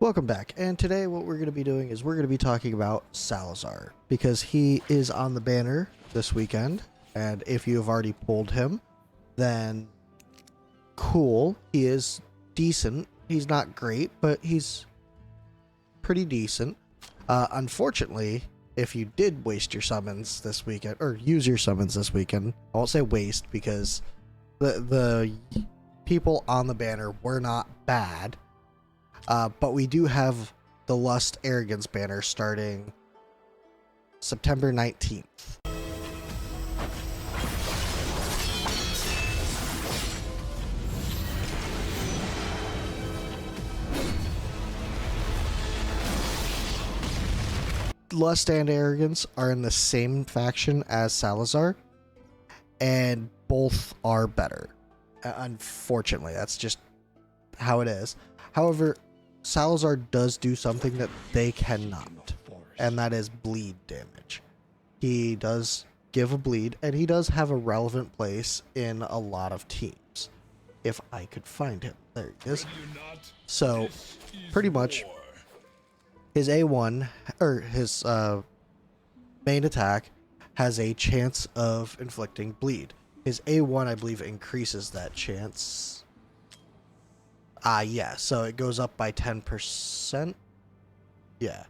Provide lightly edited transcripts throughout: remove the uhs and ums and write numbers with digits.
Welcome back, and today what we're going to be doing is we're going to be talking about Salazar, because he is on the banner this weekend, and if you have already pulled him, then cool, he is decent. He's not great, but he's pretty decent. Unfortunately, if you did waste your summons this weekend, or use your summons this weekend, I won't say waste, because the people on the banner were not bad. But we do have the Lust Arrogance banner starting September 19th. Lust and Arrogance are in the same faction as Salazar, and both are better. Unfortunately, that's just how it is. However, Salazar does do something that they cannot, and that is bleed damage. He does give a bleed, and he does have a relevant place in a lot of teams. If I could find him. There he is. So, pretty much, his A1, or his main attack, has a chance of inflicting bleed. His A1, I believe, increases that chance. Yeah, so it goes up by 10%. Yeah.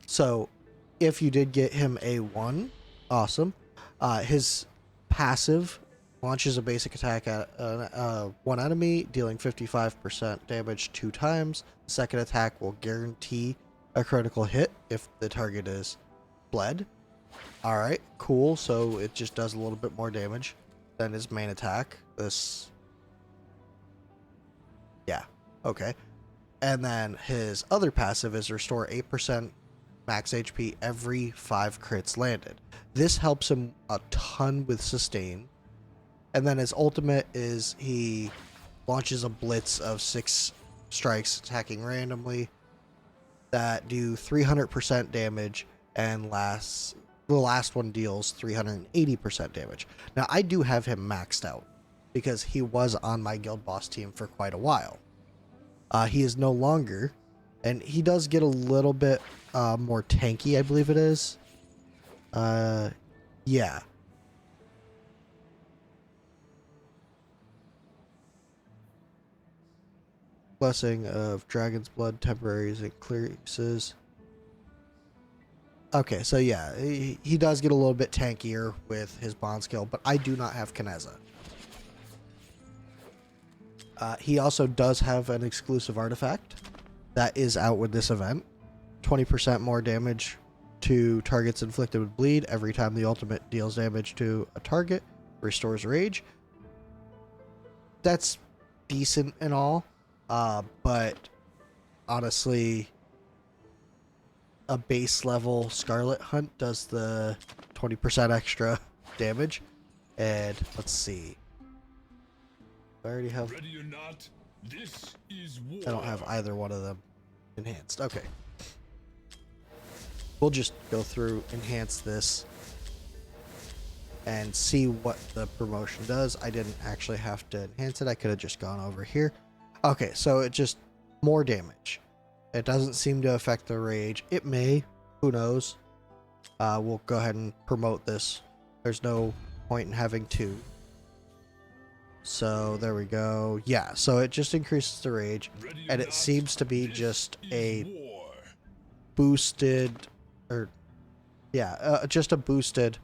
So, if you did get him A1, awesome. His passive launches a basic attack at one enemy, dealing 55% damage 2 times. The second attack will guarantee a critical hit if the target is bled. Alright, cool. So, it just does a little bit more damage than his main attack. Yeah, okay. And then his other passive is restore 8% max HP every 5 crits landed. This helps him a ton with sustain. And then his ultimate is he launches a blitz of 6 strikes attacking randomly that do 300% damage, and the last one deals 380% damage. Now, I do have him maxed out, because he was on my guild boss team for quite a while. He is no longer, and he does get a little bit more tanky, I believe it is. Yeah. Blessing of Dragon's Blood temporaries increases. Okay, so yeah, he does get a little bit tankier with his bond skill, but I do not have Kineza. He also does have an exclusive artifact that is out with this event. 20% more damage to targets inflicted with bleed every time the ultimate deals damage to a target. Restores rage. That's decent and all, but honestly, a base level Scarlet Hunt does the 20% extra damage. And let's see. I already have. Ready or not, this is war. I don't have either one of them enhanced. Okay. We'll just go through, enhance this, and see what the promotion does. I didn't actually have to enhance it. I could have just gone over here. Okay, so it just more damage. It doesn't seem to affect the rage. It may. Who knows? We'll go ahead and promote this. There's no point in having 2. So there we go. Yeah, so it just increases the rage, and it seems to be just a boosted, or yeah, just a boosted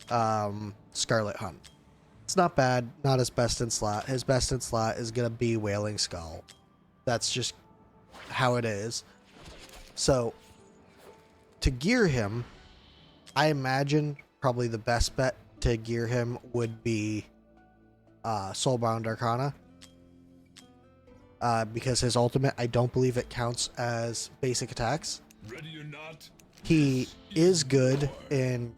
Scarlet Hunt. It's not bad, not his best in slot. His best in slot is gonna be Wailing Skull. That's just how it is. So to gear him, I imagine probably the best bet to gear him would be Soulbound Arcana, because his ultimate, I don't believe it counts as basic attacks. Ready or not, he is good in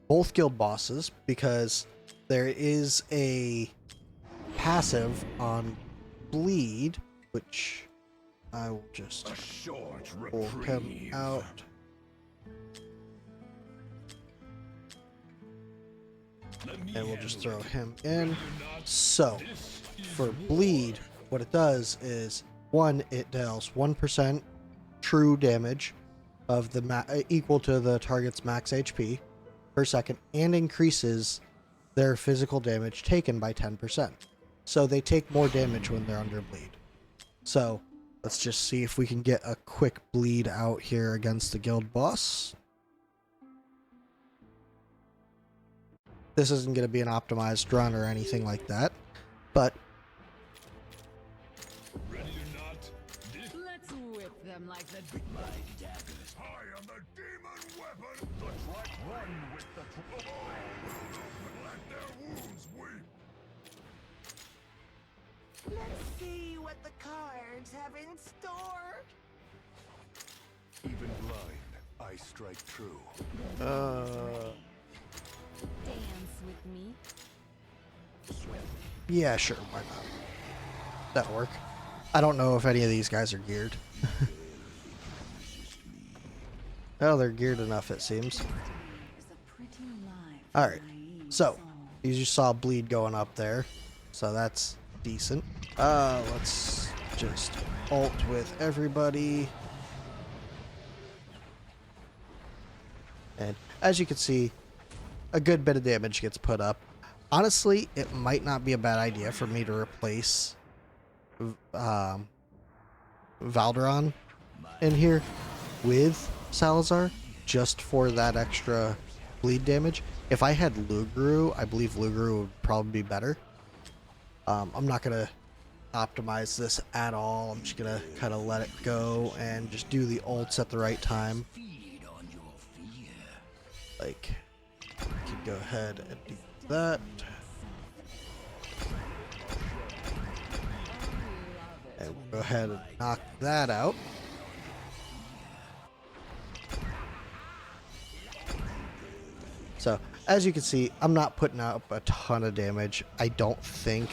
both guild bosses, because there is a passive on bleed, which I will just pull him out. And we'll just throw him in. So, for bleed, what it does is One, it deals 1% true damage of the equal to the target's max HP per second, and increases their physical damage taken by 10%. So they take more damage when they're under bleed. So let's just see if we can get a quick bleed out here against the guild boss. This isn't going to be an optimized run or anything like that, but Let's whip them like the My daggers. I am the demon weapon. The track run with the let their wounds weep. Let's see what the cards have in store. Even blind, I strike true. dance with me. yeah, sure, why not? That'll work. I don't know if any of these guys are geared. Oh, they're geared enough, it seems. Alright, so you just saw bleed going up there, so that's decent. Let's just ult with everybody. And as you can see, a good bit of damage gets put up. Honestly, it might not be a bad idea for me to replace Valderon in here with Salazar just for that extra bleed damage. If I had Lugru, I believe Lugru would probably be better. I'm not going to optimize this at all. I'm just going to kind of let it go and just do the ults at the right time. Like, I can go ahead and do that. And we'll go ahead and knock that out. So, as you can see, I'm not putting up a ton of damage. I don't think.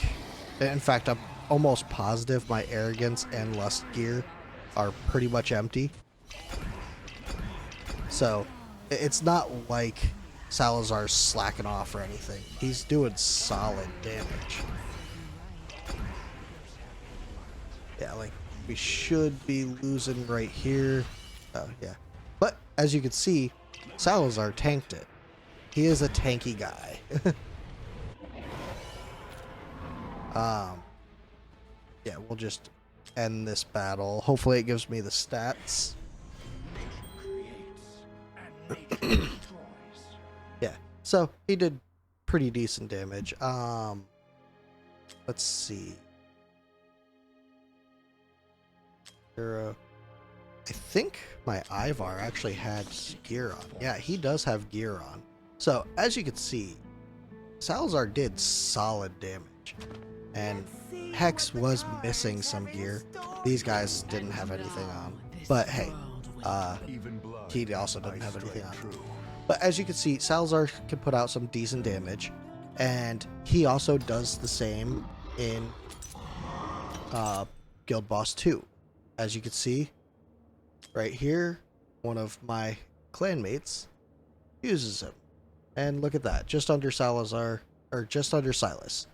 In fact, I'm almost positive my arrogance and lust gear are pretty much empty. So, it's not like Salazar's slacking off or anything. He's doing solid damage. Yeah, like, we should be losing right here. Oh, yeah. But, as you can see, Salazar tanked it. He is a tanky guy. Yeah, we'll just end this battle. Hopefully it gives me the stats. Yeah, so he did pretty decent damage. Let's see. I think my Ivar actually had gear on. Yeah, he does have gear on. So, as you can see, Salazar did solid damage. And Hex was missing some gear. These guys didn't have anything on. But hey, he also didn't have anything on. But as you can see, Salazar can put out some decent damage. And he also does the same in Guild Boss 2. As you can see, right here, one of my clanmates uses him. And look at that, just under Salazar, or just under Silas.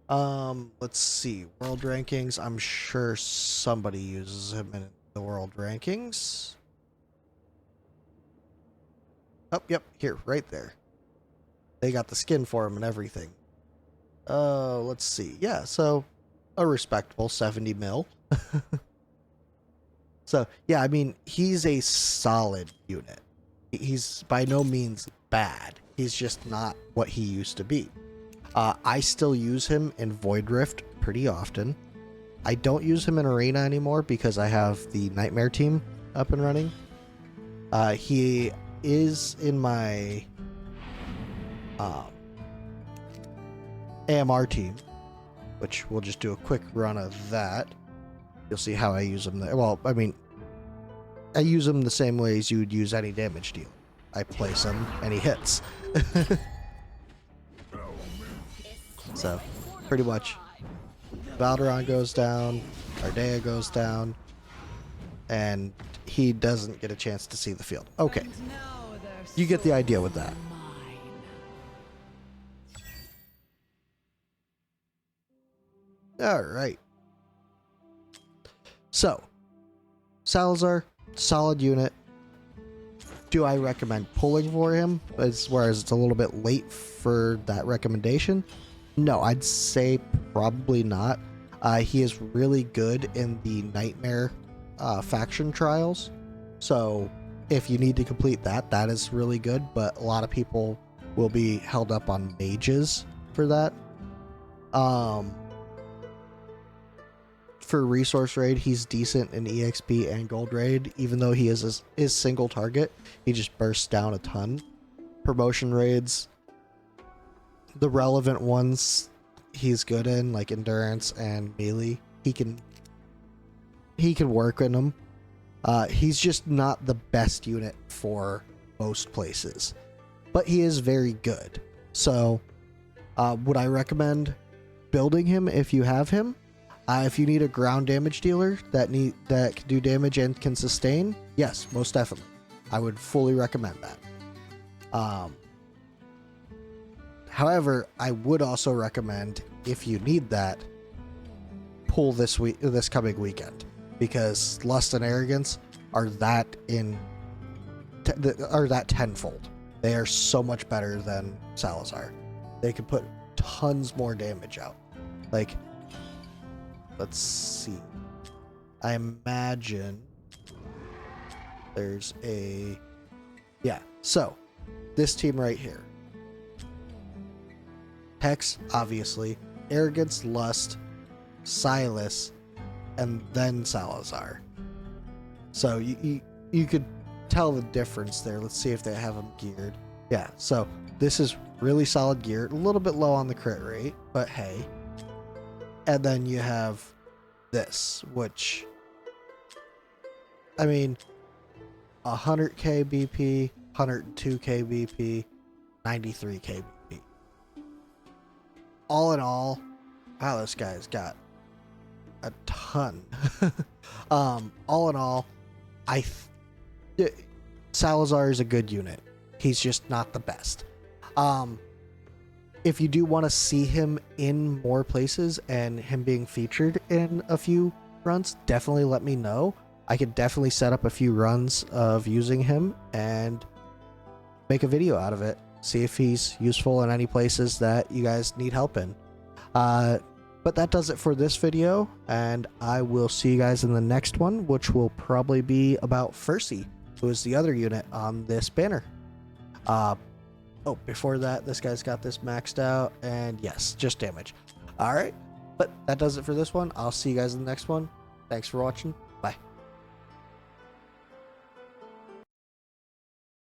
Let's see, world rankings. I'm sure somebody uses him in the world rankings. Oh, yep, here, right there. They got the skin for him and everything. Let's see. Yeah, so a respectable 70 mil. So, yeah, I mean, he's a solid unit. He's by no means bad. He's just not what he used to be. I still use him in Void Rift pretty often. I don't use him in Arena anymore because I have the Nightmare team up and running. He is in my AMR team, which we'll just do a quick run of that. You'll see how I use him there. Well, I mean, I use him the same way as you would use any damage deal. I place him and he hits. So, pretty much, Valderon goes down, Ardea goes down, and he doesn't get a chance to see the field. Okay, you get the idea with that. Alright. So, Salazar, solid unit. Do I recommend pulling for him? Whereas it's a little bit late for that recommendation? No, I'd say probably not. He is really good in the Nightmare faction trials. So if you need to complete that, that is really good. But a lot of people will be held up on mages for that. For resource raid, he's decent in EXP and gold raid, even though he is single target. He just bursts down a ton. Promotion raids, the relevant ones he's good in, like endurance and melee. He can work in them. He's just not the best unit for most places, but he is very good. So would I recommend building him if you have him? If you need a ground damage dealer that can do damage and can sustain, yes, most definitely. I would fully recommend that. However, I would also recommend, if you need that, pull this coming weekend, because Lust and Arrogance are that tenfold. They are so much better than Salazar. They can put tons more damage out. Like, let's see. I imagine there's a... Yeah, so this team right here. Hex, obviously. Arrogance, Lust, Silas, and then Salazar. So you could tell the difference there. Let's see if they have them geared. Yeah, so this is really solid gear. A little bit low on the crit rate, but hey. And then you have this, which, I mean, 100k BP, 102k BP, 93k BP. All in all, wow, this guy's got a ton. All in all, Salazar is a good unit. He's just not the best. If you do want to see him in more places and him being featured in a few runs, definitely let me know. I could definitely set up a few runs of using him and make a video out of it. See if he's useful in any places that you guys need help in. But that does it for this video, and I will see you guys in the next one, which will probably be about Fercy, who is the other unit on this banner. Oh, before that, this guy's got this maxed out, and yes, just damage. Alright, but that does it for this one. I'll see you guys in the next one. Thanks for watching.